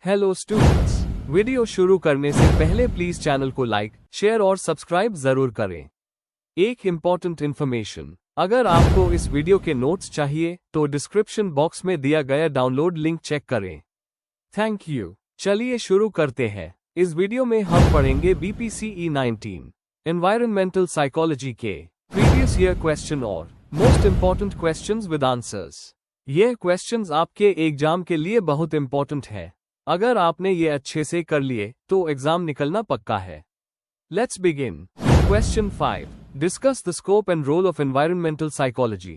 Hello students, video शुरू करने से पहले प्लीज चैनल को लाइक, शेयर और सब्सक्राइब जरूर करें। एक इम्पॉर्टेंट इन्फॉर्मेशन, अगर आपको इस वीडियो के नोट्स चाहिए तो डिस्क्रिप्शन बॉक्स में दिया गया डाउनलोड लिंक चेक करें। Thank you. चलिए शुरू करते हैं। इस वीडियो में हम पढ़ेंगे BPCE 19 एनवायरमेंटल साइकोलॉजी के प्रीवियस ईयर क्वेश्चन और most important questions with answers. ये क्वेश्चंस आपके एग्जाम के लिए बहुत इम्पॉर्टेंट है। अगर आपने ये अच्छे से कर लिए तो एग्जाम निकलना पक्का है। Let's begin. Question 5, discuss the scope and role of environmental psychology.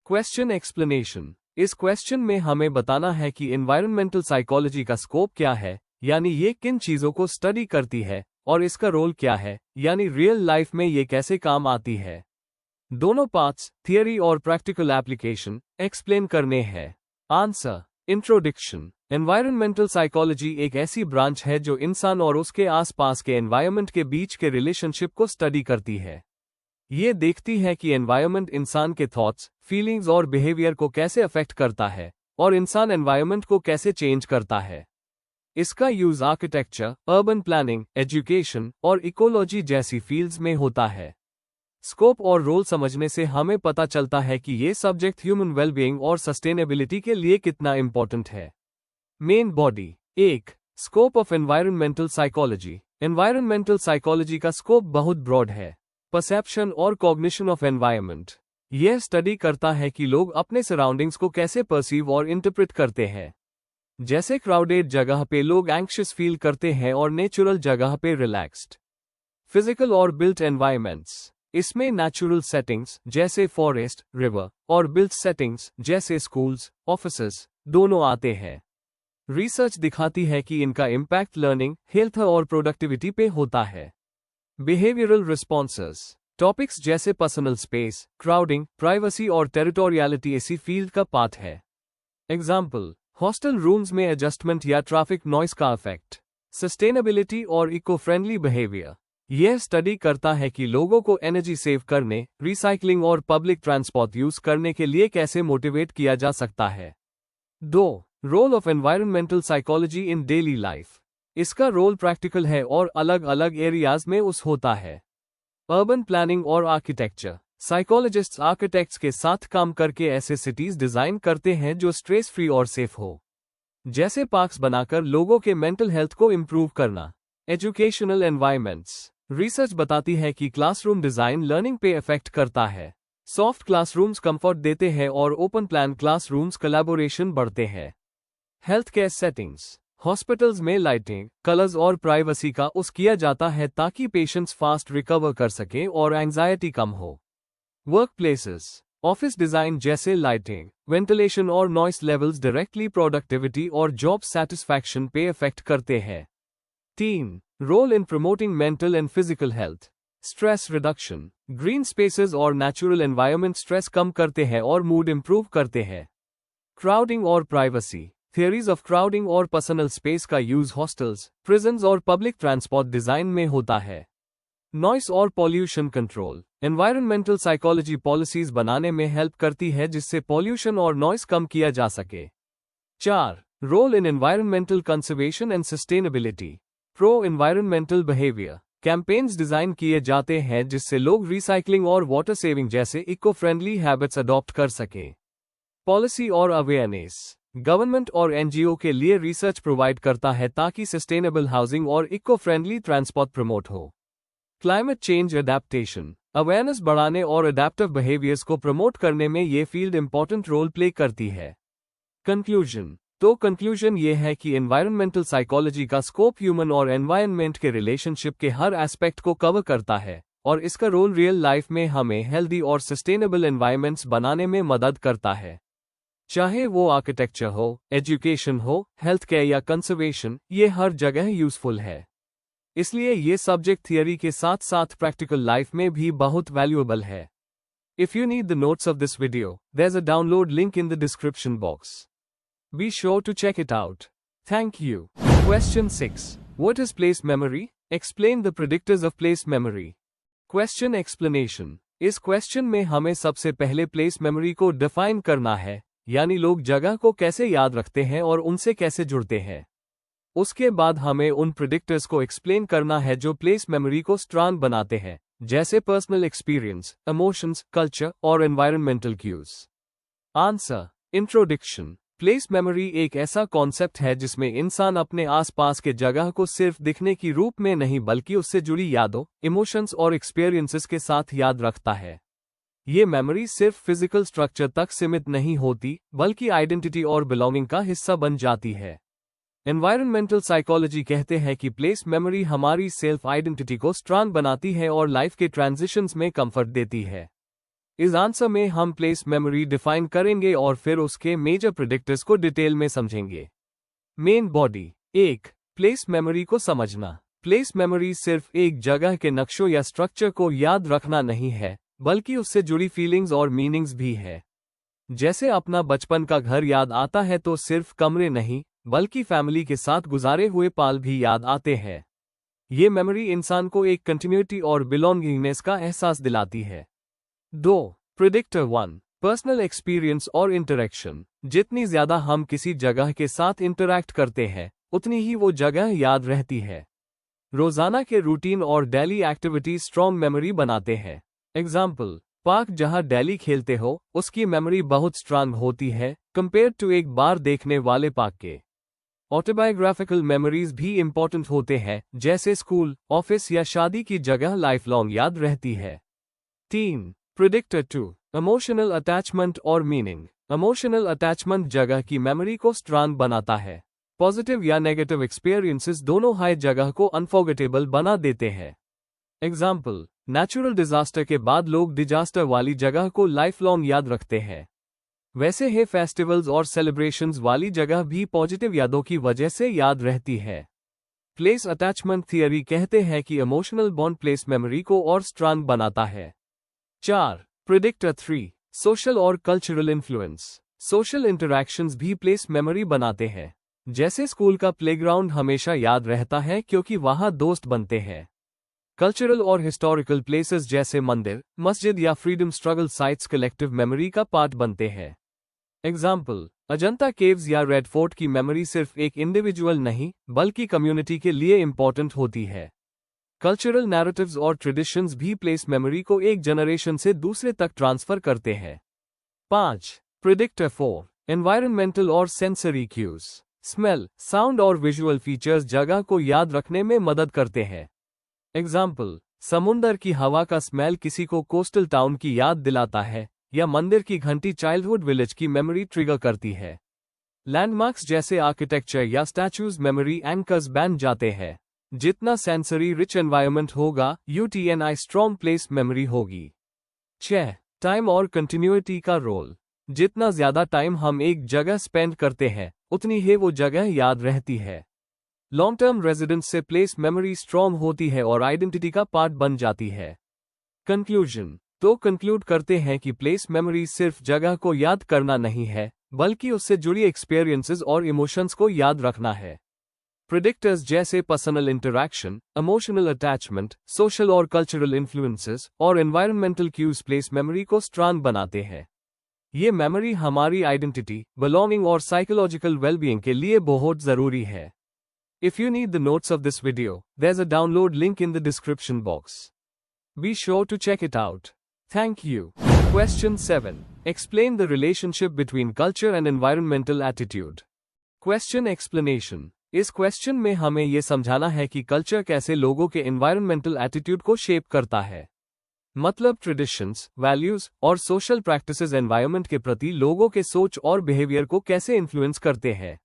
Question explanation. इस क्वेश्चन में हमें बताना है कि एनवायरमेंटल साइकोलॉजी का स्कोप क्या है, यानी ये किन चीजों को स्टडी करती है, और इसका रोल क्या है, यानी रियल लाइफ में ये कैसे काम आती है। दोनों पार्ट्स, थियरी और प्रैक्टिकल एप्लीकेशन, एक्सप्लेन करने हैं। आंसर। इंट्रोडक्शन। एनवायरमेंटल साइकोलॉजी एक ऐसी ब्रांच है जो इंसान और उसके आसपास के एनवायरनमेंट के बीच के रिलेशनशिप को स्टडी करती है। ये देखती है कि एनवायरनमेंट इंसान के थॉट्स, फीलिंग्स और बिहेवियर को कैसे अफेक्ट करता है, और इंसान एनवायरनमेंट को कैसे चेंज करता है। इसका use architecture, urban planning, education और इकोलॉजी जैसी फील्ड्स में होता है। स्कोप और रोल समझने से हमें पता चलता है कि ये सब्जेक्ट ह्यूमन वेलबीइंग और सस्टेनेबिलिटी के लिए कितना इंपॉर्टेंट है। Main body. 1. Scope of environmental psychology. Environmental psychology का स्कोप बहुत ब्रॉड है। परसेप्शन और कॉग्निशन ऑफ एनवायरनमेंट। यह स्टडी करता है कि लोग अपने सराउंडिंग्स को कैसे परसीव और इंटरप्रेट करते हैं। जैसे क्राउडेड जगह पे लोग एंग्शियस फील करते हैं और नेचुरल जगह पे रिलैक्स्ड। फिजिकल और बिल्ट एनवायरनमेंट्स। इसमें नेचुरल सेटिंग्स जैसे फॉरेस्ट, रिवर और बिल्ट सेटिंग्स जैसे स्कूल्स, ऑफिसेज दोनों आते हैं। रिसर्च दिखाती है कि इनका इम्पैक्ट लर्निंग, हेल्थ और प्रोडक्टिविटी पे होता है। Behavioural responses. टॉपिक्स जैसे पर्सनल स्पेस, क्राउडिंग, प्राइवेसी और टेरिटोरियलिटी इसी फील्ड का पार्ट है। एग्जाम्पल, हॉस्टल रूम्स में एडजस्टमेंट या ट्रैफिक नॉइस का इफेक्ट। सस्टेनेबिलिटी और इको फ्रेंडली बिहेवियर। यह स्टडी करता है कि लोगों को एनर्जी सेव करने, रिसाइकलिंग और पब्लिक ट्रांसपोर्ट यूज करने के लिए कैसे मोटिवेट किया जा सकता है। 2. Role of environmental psychology in daily life. इसका रोल प्रैक्टिकल है और अलग अलग एरियाज में होता है। अर्बन प्लानिंग और आर्किटेक्चर। साइकोलॉजिस्ट्स आर्किटेक्ट्स के साथ काम करके ऐसे सिटीज डिजाइन करते हैं जो स्ट्रेस फ्री और सेफ हो। जैसे पार्क्स बनाकर लोगों के मेंटल हेल्थ को इंप्रूव करना। Educational environments. रिसर्च बताती है कि क्लासरूम डिजाइन लर्निंग पे इफेक्ट करता है। सॉफ्ट क्लासरूम्स कंफर्ट देते हैं और ओपन प्लान क्लासरूम्स कोलैबोरेशन बढ़ते हैं। Health care settings. हॉस्पिटल्स में लाइटिंग, कलर्स और प्राइवेसी का यूज किया जाता है ताकि पेशेंट्स फास्ट रिकवर कर सकें और एंजाइटी कम हो। Workplaces. ऑफिस डिजाइन जैसे लाइटिंग, वेंटिलेशन और नॉइस लेवल्स डायरेक्टली प्रोडक्टिविटी और जॉब सेटिस्फैक्शन पे इफेक्ट करते हैं। 3. Role in promoting mental and physical health. Stress reduction. Green spaces और नेचुरल एनवायरनमेंट स्ट्रेस कम करते हैं और मूड इंप्रूव करते हैं। क्राउडिंग और प्राइवेसी। थियरीज ऑफ क्राउडिंग और पर्सनल स्पेस का यूज हॉस्टल्स, प्रिजन्स और पब्लिक ट्रांसपोर्ट डिजाइन में होता है। नॉइस और pollution control. Environmental psychology policies बनाने में हेल्प करती है जिससे पॉल्यूशन और नॉइस कम किया जा सके। 4. Role in environmental conservation and sustainability. Pro environmental behaviour. Campaigns design किए जाते हैं जिससे लोग रिसाइकलिंग और वाटर सेविंग जैसे इको फ्रेंडली हैबिट्स अडॉप्ट कर सकें। पॉलिसी और अवेयरनेस। गवर्नमेंट और एनजीओ के लिए रिसर्च प्रोवाइड करता है ताकि सस्टेनेबल हाउसिंग और इको फ्रेंडली ट्रांसपोर्ट प्रमोट हो। Climate change adaptation. अवेयरनेस बढ़ाने और अडेप्टिव बिहेवियर्स को प्रमोट करने में ये फील्ड इंपॉर्टेंट रोल प्ले करती है। कंक्लूजन। तो कंक्लूजन ये है कि एनवायरमेंटल साइकोलॉजी का स्कोप ह्यूमन और एनवायरनमेंट के रिलेशनशिप के हर एस्पेक्ट को कवर करता है, और इसका रोल रियल लाइफ में हमें हेल्दी और सस्टेनेबल एनवायरनमेंट्स बनाने में मदद करता है। चाहे वो आर्किटेक्चर हो, एजुकेशन हो, हेल्थ केयर या कंजर्वेशन, ये हर जगह यूजफुल है। इसलिए ये सब्जेक्ट थियरी के साथ साथ प्रैक्टिकल लाइफ में भी बहुत वैल्यूएबल है। If you need the notes of this video, there is a download link in the description box. Be sure to check it out. Thank you. Question 6. What is place memory? Explain the predictors of place memory. Question explanation. इस क्वेश्चन में हमें सबसे पहले place memory को define करना है, यानी लोग जगह को कैसे याद रखते हैं और उनसे कैसे जुड़ते हैं। उसके बाद हमें उन प्रेडिक्टर्स को एक्सप्लेन करना है जो प्लेस मेमोरी को स्ट्रांग बनाते हैं, जैसे पर्सनल एक्सपीरियंस, इमोशंस, कल्चर और environmental cues. Answer. Introduction. Place memory एक ऐसा कॉन्सेप्ट है जिसमें इंसान अपने आसपास के जगह को सिर्फ दिखने की रूप में नहीं बल्कि उससे जुड़ी यादों, इमोशंस और एक्सपीरियंसेस के साथ याद रखता है। ये मेमोरी सिर्फ फिजिकल स्ट्रक्चर तक सीमित नहीं होती बल्कि आइडेंटिटी और बिलोंगिंग का हिस्सा बन जाती है। एनवायरमेंटल साइकोलॉजी कहते हैं कि प्लेस मेमोरी हमारी सेल्फ आइडेंटिटी को स्ट्रांग बनाती है और लाइफ के ट्रांजिशंस में कंफर्ट देती है। इस आंसर में हम प्लेस मेमोरी डिफाइन करेंगे और फिर उसके मेजर प्रेडिक्टर्स को डिटेल में समझेंगे। Main body. 1. प्लेस मेमोरी को समझना। प्लेस मेमोरी सिर्फ एक जगह के नक्शों या स्ट्रक्चर को याद रखना नहीं है, बल्कि उससे जुड़ी फीलिंग्स और मीनिंग्स भी है। जैसे अपना बचपन का घर याद आता है तो सिर्फ कमरे नहीं, बल्कि फैमिली के साथ गुजारे हुए पल भी याद आते हैं। ये मेमोरी इंसान को एक कंटिन्यूटी और बिलोंगिंगनेस का एहसास दिलाती है। 2. प्रेडिक्टर 1. पर्सनल एक्सपीरियंस और इंटरेक्शन। जितनी ज्यादा हम किसी जगह के साथ इंटरैक्ट करते हैं, उतनी ही वो जगह याद रहती है। रोजाना के रूटीन और डेली एक्टिविटीज स्ट्रॉन्ग मेमोरी बनाते हैं। एग्जाम्पल, पार्क जहां डेली खेलते हो, उसकी मेमोरी बहुत स्ट्रांग होती है कंपेयर टू एक बार देखने वाले पार्क के। ऑटोबायोग्राफिकल मेमोरीज भी इंपॉर्टेंट होते हैं, जैसे स्कूल, ऑफिस या शादी की जगह लाइफ लॉन्ग याद रहती है। 3. प्रेडिक्टर 2. इमोशनल अटैचमेंट और मीनिंग। इमोशनल अटैचमेंट जगह की मेमोरी को स्ट्रांग बनाता है। पॉजिटिव या नेगेटिव एक्सपीरियंसेस दोनों हाई जगह को अनफॉरगेटेबल बना देते हैं। एग्जाम्पल, नेचुरल डिजास्टर के बाद लोग डिजास्टर वाली जगह को लाइफ लॉन्ग याद रखते हैं। वैसे ही फेस्टिवल्स और सेलिब्रेशंस वाली जगह भी पॉजिटिव यादों की वजह से याद रहती है। प्लेस अटैचमेंट थियरी कहते हैं कि इमोशनल बॉन्ड प्लेस मेमोरी को और स्ट्रांग बनाता है। 4. प्रेडिक्टर 3. सोशल और कल्चरल इन्फ्लुएंस। सोशल इंटरैक्शंस भी प्लेस मेमोरी बनाते हैं। जैसे स्कूल का प्लेग्राउंड हमेशा याद रहता है क्योंकि वहां दोस्त बनते हैं। कल्चरल और हिस्टोरिकल प्लेसेस जैसे मंदिर, मस्जिद या freedom struggle sites collective memory का पार्ट बनते हैं। एग्जाम्पल, अजंता केव्स या रेड फोर्ट की मेमोरी सिर्फ एक इंडिविजुअल नहीं बल्कि कम्युनिटी के लिए इंपॉर्टेंट होती है। कल्चरल नैरेटिव्स और ट्रेडिशंस भी प्लेस मेमोरी को एक जनरेशन से दूसरे तक ट्रांसफर करते हैं। 5. प्रेडिक्टर 4. एनवायरमेंटल और सेंसरी क्यूज। स्मेल, साउंड और विजुअल फीचर्स जगह को याद रखने में मदद करते हैं। एग्जाम्पल, समुंदर की हवा का स्मेल किसी को कोस्टल टाउन की याद दिलाता है या मंदिर की घंटी चाइल्डहुड विलेज की मेमोरी ट्रिगर करती है। लैंडमार्क्स जैसे आर्किटेक्चर या स्टैचूज मेमोरी एंकर्स बन जाते हैं। जितना सेंसरी रिच एनवायरनमेंट होगा, यूटीएनआई स्ट्रॉन्ग प्लेस मेमोरी होगी। 6. टाइम और कंटिन्यूटी का रोल। जितना ज्यादा टाइम हम एक जगह स्पेंड करते हैं, उतनी ही वो जगह याद रहती है। लॉन्ग टर्म रेजिडेंस से प्लेस मेमोरी स्ट्रॉन्ग होती है और आइडेंटिटी का पार्ट बन जाती है। कंक्लूजन। तो कंक्लूड करते हैं कि प्लेस मेमोरी सिर्फ जगह को याद करना नहीं है, बल्कि उससे जुड़ी एक्सपीरियंसेस और इमोशंस को याद रखना है। प्रेडिक्टर्स जैसे personal interaction, emotional attachment, social और कल्चरल इन्फ्लुएंसेस और एनवायरमेंटल क्यूज प्लेस मेमोरी को स्ट्रॉन्ग बनाते हैं। ये मेमोरी हमारी आइडेंटिटी, बिलोंगिंग और साइकोलॉजिकल वेलबीइंग के लिए बहुत जरूरी है। If you need the notes of this video, there's a download link in the description box. Be sure to check it out. Thank you. Question 7. Explain the relationship between culture and environmental attitude. Question explanation. इस क्वेश्चन में हमें यह समझाना है कि culture कैसे लोगों के एनवायरमेंटल एटीट्यूड को शेप करता है। मतलब ट्रेडिशंस, वैल्यूज और सोशल प्रैक्टिसेस एनवायरमेंट के प्रति लोगों के सोच और बिहेवियर को कैसे इन्फ्लुएंस करते हैं।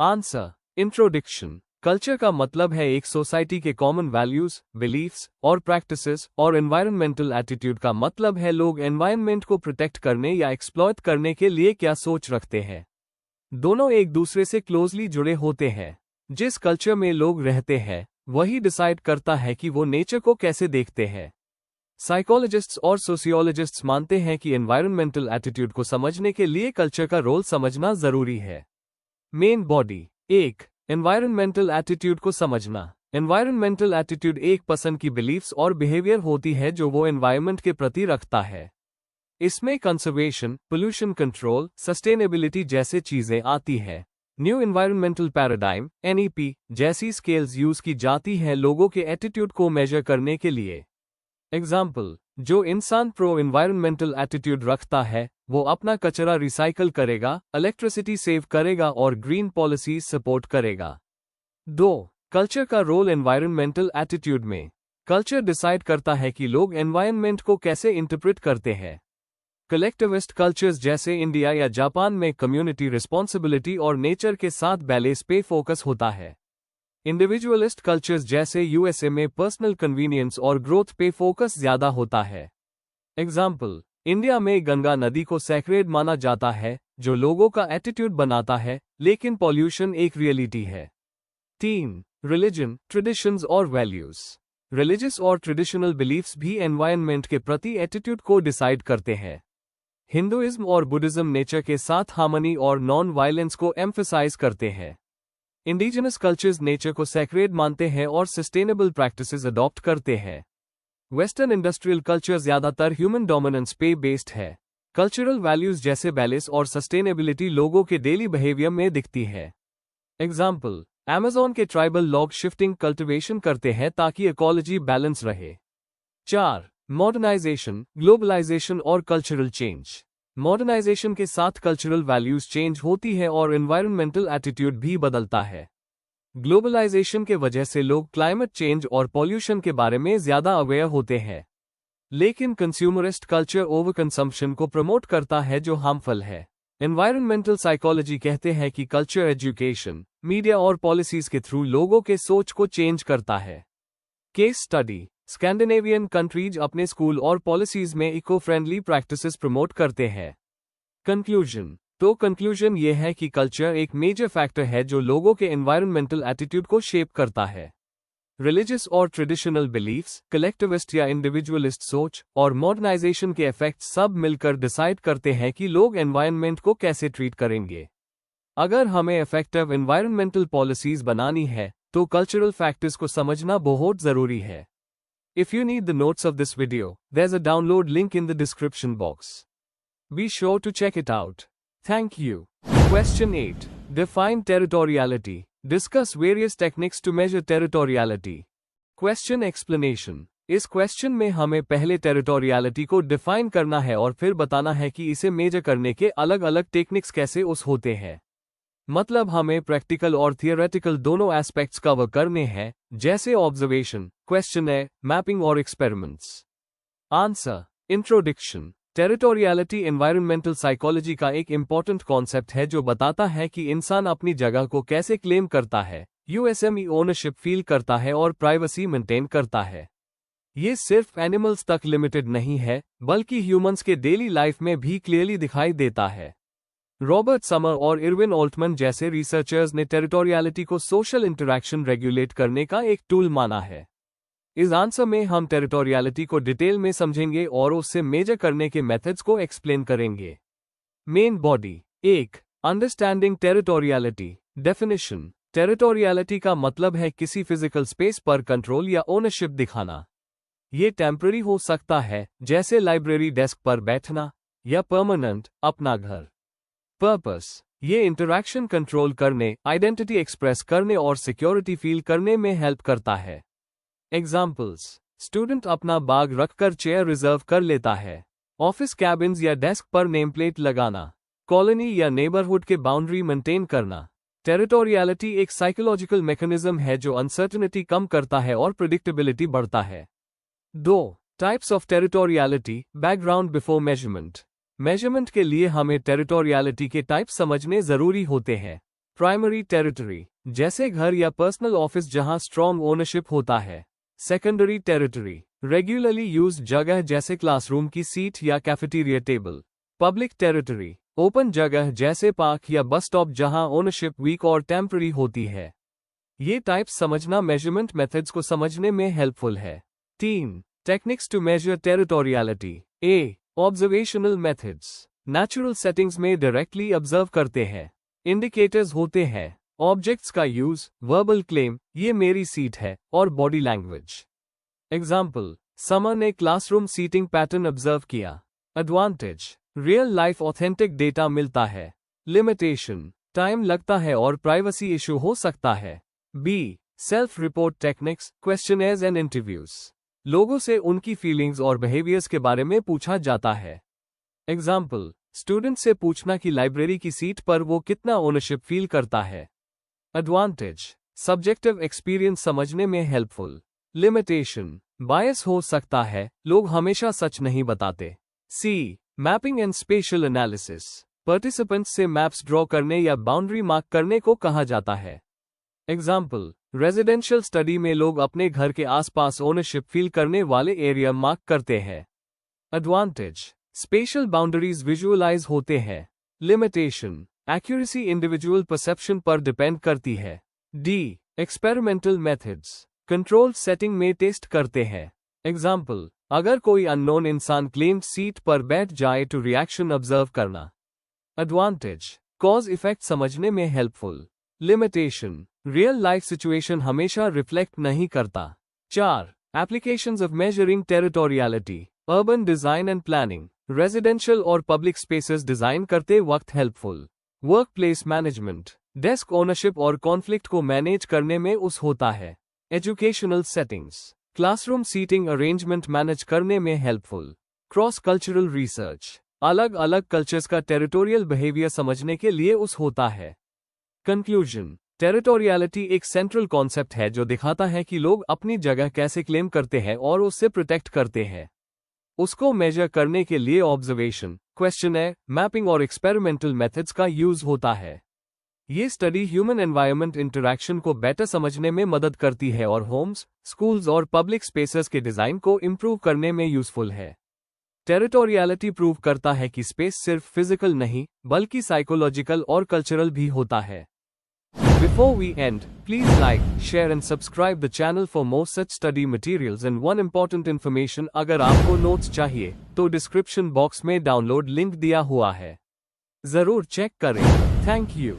आंसर। इंट्रोडक्शन। कल्चर का मतलब है एक सोसाइटी के कॉमन वैल्यूज, बिलीफ्स और प्रैक्टिसेस, और एनवायरमेंटल एटीट्यूड का मतलब है लोग एनवायरनमेंट को प्रोटेक्ट करने या एक्सप्लॉयट करने के लिए क्या सोच रखते हैं। दोनों एक दूसरे से क्लोजली जुड़े होते हैं। जिस कल्चर में लोग रहते हैं, वही डिसाइड करता है कि वो नेचर को कैसे देखते हैं। साइकोलॉजिस्ट्स और सोशियोलॉजिस्ट्स मानते हैं कि एनवायरमेंटल एटीट्यूड को समझने के लिए कल्चर का रोल समझना जरूरी है। Main body. 1. एनवायरमेंटल एटीट्यूड को समझना। एनवायरमेंटल एटीट्यूड एक पर्सन की बिलीफ्स और बिहेवियर होती है जो वो एनवायरनमेंट के प्रति रखता है। इसमें कंजर्वेशन, पोल्यूशन कंट्रोल, सस्टेनेबिलिटी जैसे चीजें आती है। न्यू एनवायरमेंटल पैराडाइम (NEP) जैसी स्केल्स यूज की जाती हैं लोगों के एटीट्यूड को मेजर करने के लिए। एग्जाम्पल, जो इंसान प्रो एनवायरमेंटल एटीट्यूड रखता है वो अपना कचरा रिसाइकल करेगा, इलेक्ट्रिसिटी सेव करेगा और ग्रीन पॉलिसीज सपोर्ट करेगा। 2. कल्चर का रोल एनवायरमेंटल एटीट्यूड में। कल्चर डिसाइड करता है कि लोग एनवायरनमेंट को कैसे इंटरप्रेट करते हैं। कलेक्टिविस्ट कल्चर्स जैसे इंडिया या जापान में कम्युनिटी रिस्पॉन्सिबिलिटी और नेचर के साथ बैलेंस पे फोकस होता है। इंडिविजुअलिस्ट कल्चर्स जैसे यूएसए में पर्सनल कन्वीनियंस और ग्रोथ पे फोकस ज्यादा होता है। एग्जाम्पल, इंडिया में गंगा नदी को सैक्रेड माना जाता है जो लोगों का एटीट्यूड बनाता है, लेकिन पॉल्यूशन एक रियलिटी है। 3. रिलीजन, ट्रेडिशंस और वैल्यूज। रिलीजियस और ट्रेडिशनल बिलीफ्स भी एनवायरनमेंट के प्रति एटीट्यूड को डिसाइड करते हैं। हिंदुइज्म और बुद्धिज्म नेचर के साथ हार्मनी और नॉन वायलेंस को एम्फसाइज करते हैं। इंडिजिनस कल्चर्स नेचर को सैक्रेड मानते हैं और सस्टेनेबल प्रैक्टिसेस अडॉप्ट करते हैं। वेस्टर्न इंडस्ट्रियल कल्चर ज्यादातर ह्यूमन डोमिनेंस पे बेस्ड है। कल्चरल वैल्यूज जैसे बैलेंस और सस्टेनेबिलिटी लोगों के डेली बिहेवियर में दिखती है। एग्जाम्पल, अमेज़न के ट्राइबल लॉग शिफ्टिंग कल्टिवेशन करते हैं ताकि इकोलॉजी बैलेंस रहे। 4. मॉडर्नाइजेशन, ग्लोबलाइजेशन और कल्चरल चेंज। मॉडर्नाइजेशन के साथ कल्चरल वैल्यूज चेंज होती है और एनवायरमेंटल एटीट्यूड भी बदलता है। ग्लोबलाइजेशन के वजह से लोग क्लाइमेट चेंज और पॉल्यूशन के बारे में ज्यादा अवेयर होते हैं। लेकिन कंज्यूमरिस्ट कल्चर ओवर कंजम्पशन को प्रमोट करता है जो हार्मफुल है। एनवायरमेंटल साइकोलॉजी कहते हैं कि कल्चर एजुकेशन, मीडिया और पॉलिसीज के थ्रू लोगों के सोच को चेंज करता है। केस स्टडी, स्कैंडिनेवियन कंट्रीज अपने स्कूल और पॉलिसीज में इको फ्रेंडली प्रैक्टिसेस प्रमोट करते हैं। कंक्लूजन ये है कि कल्चर एक मेजर फैक्टर है जो लोगों के एनवायरमेंटल एटीट्यूड को शेप करता है। रिलीजियस और ट्रेडिशनल बिलीफ्स, कलेक्टिविस्ट या इंडिविजुअलिस्ट सोच और मॉडर्नाइजेशन के इफेक्ट्स सब मिलकर डिसाइड करते हैं कि लोग एनवायरनमेंट को कैसे ट्रीट करेंगे। अगर हमें इफेक्टिव एनवायरमेंटल पॉलिसीज बनानी है तो कल्चरल फैक्टर्स को समझना बहुत जरूरी है। If you need the notes of this video, there's a download link in the description box. Be sure to check it out. Thank you. Question 8. Define territoriality. Discuss various techniques to measure territoriality. Question explanation. इस क्वेश्चन में हमें पहले territoriality को define करना है और फिर बताना है कि इसे मेजर करने के अलग अलग टेक्निक्स कैसे होते हैं। मतलब हमें प्रैक्टिकल और थियोरेटिकल दोनों एस्पेक्ट्स कवर करने हैं, जैसे ऑब्जर्वेशन, क्वेश्चनर, मैपिंग और experiments. Answer. Introduction. Territoriality environmental psychology का एक इंपॉर्टेंट कॉन्सेप्ट है जो बताता है कि इंसान अपनी जगह को कैसे क्लेम करता है, यूएसएमई ओनरशिप फील करता है और प्राइवेसी मेंटेन करता है। ये सिर्फ एनिमल्स तक लिमिटेड नहीं है, बल्कि ह्यूमंस के डेली लाइफ में भी क्लियरली दिखाई देता है। रॉबर्ट समर और इरविन ऑल्टमन जैसे रिसर्चर्स ने टेरिटोरियलिटी को सोशल इंटरैक्शन रेगुलेट करने का एक टूल माना है। इस आंसर में हम टेरिटोरियलिटी को डिटेल में समझेंगे और उससे मेजर करने के मेथड्स को एक्सप्लेन करेंगे। Main body. 1. Understanding territoriality. Definition. Territoriality का मतलब है किसी फिजिकल स्पेस पर कंट्रोल या ओनरशिप दिखाना। ये टेम्पररी हो सकता है, जैसे लाइब्रेरी डेस्क पर बैठना, या परमानेंट, अपना घर। पर्पस। ये इंटरैक्शन कंट्रोल करने, आइडेंटिटी एक्सप्रेस करने और सिक्योरिटी फील करने में हेल्प करता है। एग्जाम्पल्स। स्टूडेंट अपना बैग रखकर चेयर रिजर्व कर लेता है। ऑफिस कैबिन्स या डेस्क पर नेम प्लेट लगाना। कॉलोनी या नेबरहुड के बाउंड्री मेंटेन करना। टेरिटोरियलिटी एक साइकोलॉजिकल मैकेनिज्म है जो अनसर्टेनिटी कम करता है और प्रेडिक्टेबिलिटी बढ़ता है। 2. Types of territoriality. Background before measurement. Measurement के लिए हमें टेरिटोरियलिटी के टाइप समझने जरूरी होते हैं। प्राइमरी टेरिटरी, जैसे घर या पर्सनल ऑफिस जहां स्ट्रॉन्ग ओनरशिप होता है। सेकेंडरी टेरिटरी, रेगुलरली यूज्ड जगह जैसे क्लासरूम की सीट या cafeteria table. Public territory, open जगह जैसे पार्क या बस स्टॉप जहां ओनरशिप वीक और टेम्पररी होती है। ये टाइप्स समझना मेजरमेंट मेथड्स को समझने में हेल्पफुल है। 3. Techniques to measure territoriality. A. Observational methods. Natural settings में डायरेक्टली ऑब्जर्व करते हैं। इंडिकेटर्स होते हैं ऑब्जेक्ट्स का यूज, वर्बल क्लेम, ये मेरी सीट है, और बॉडी लैंग्वेज। एग्जाम्पल। समर ने क्लासरूम सीटिंग पैटर्न ऑब्जर्व किया। Advantage. Real life authentic data मिलता है। लिमिटेशन। टाइम लगता है और प्राइवेसी इशू हो सकता है। B, self report techniques, questionnaires and interviews. लोगों से उनकी फीलिंग्स और बिहेवियर्स के बारे में पूछा जाता है। एग्जाम्पल, स्टूडेंट से पूछना कि लाइब्रेरी की सीट पर वो कितना ओनरशिप फील करता है। एडवांटेज, सब्जेक्टिव एक्सपीरियंस समझने में हेल्पफुल। लिमिटेशन, बायस हो सकता है, लोग हमेशा सच नहीं बताते। C, mapping and spatial analysis, participants से मैप्स ड्रॉ करने या बाउंड्री मार्क करने को कहा जाता है। एग्जाम्पल, रेजिडेंशियल स्टडी में लोग अपने घर के आसपास ओनरशिप फील करने वाले एरिया मार्क करते हैं। एडवांटेज, स्पेशल बाउंड्रीज विजुअलाइज होते हैं। लिमिटेशन, एक्यूरेसी इंडिविजुअल परसेप्शन पर डिपेंड करती है। D, experimental methods, control setting में टेस्ट करते हैं। एग्जाम्पल, अगर कोई अननोन इंसान क्लेम्ड सीट पर बैठ जाए तो रिएक्शन ऑब्जर्व करना। एडवांटेज, कॉज इफेक्ट समझने में helpful. Limitation, real life situation हमेशा रिफ्लेक्ट नहीं करता। 4, applications of measuring territoriality, urban design and planning, residential और पब्लिक स्पेसेस डिजाइन करते वक्त helpful. Work place management, desk ownership और कॉन्फ्लिक्ट को मैनेज करने में उस होता है। Educational settings, classroom seating arrangement manage करने में हेल्पफुल। क्रॉस कल्चरल रिसर्च, अलग अलग कल्चर्स का टेरिटोरियल बिहेवियर समझने के लिए उस होता है। कंक्लूजन, टेरिटोरियलिटी एक सेंट्रल कॉन्सेप्ट है जो दिखाता है कि लोग अपनी जगह कैसे क्लेम करते हैं और उससे प्रोटेक्ट करते हैं। उसको मेजर करने के लिए ऑब्जर्वेशन, क्वेश्चनर, मैपिंग और एक्सपेरिमेंटल मेथड्स का यूज होता है। ये स्टडी ह्यूमन एनवायरनमेंट इंटरैक्शन को बेटर समझने में मदद करती है और होम्स, स्कूल्स और पब्लिक स्पेसेस के डिजाइन को इम्प्रूव करने में यूजफुल है। टेरिटोरियलिटी प्रूव करता है कि स्पेस सिर्फ फिजिकल नहीं बल्कि साइकोलॉजिकल और कल्चरल भी होता है। Before we end, please like, share and subscribe the channel for more such study materials and one important information अगर आपको नोट्स चाहिए तो डिस्क्रिप्शन बॉक्स में डाउनलोड लिंक दिया हुआ है, जरूर चेक करें। Thank you.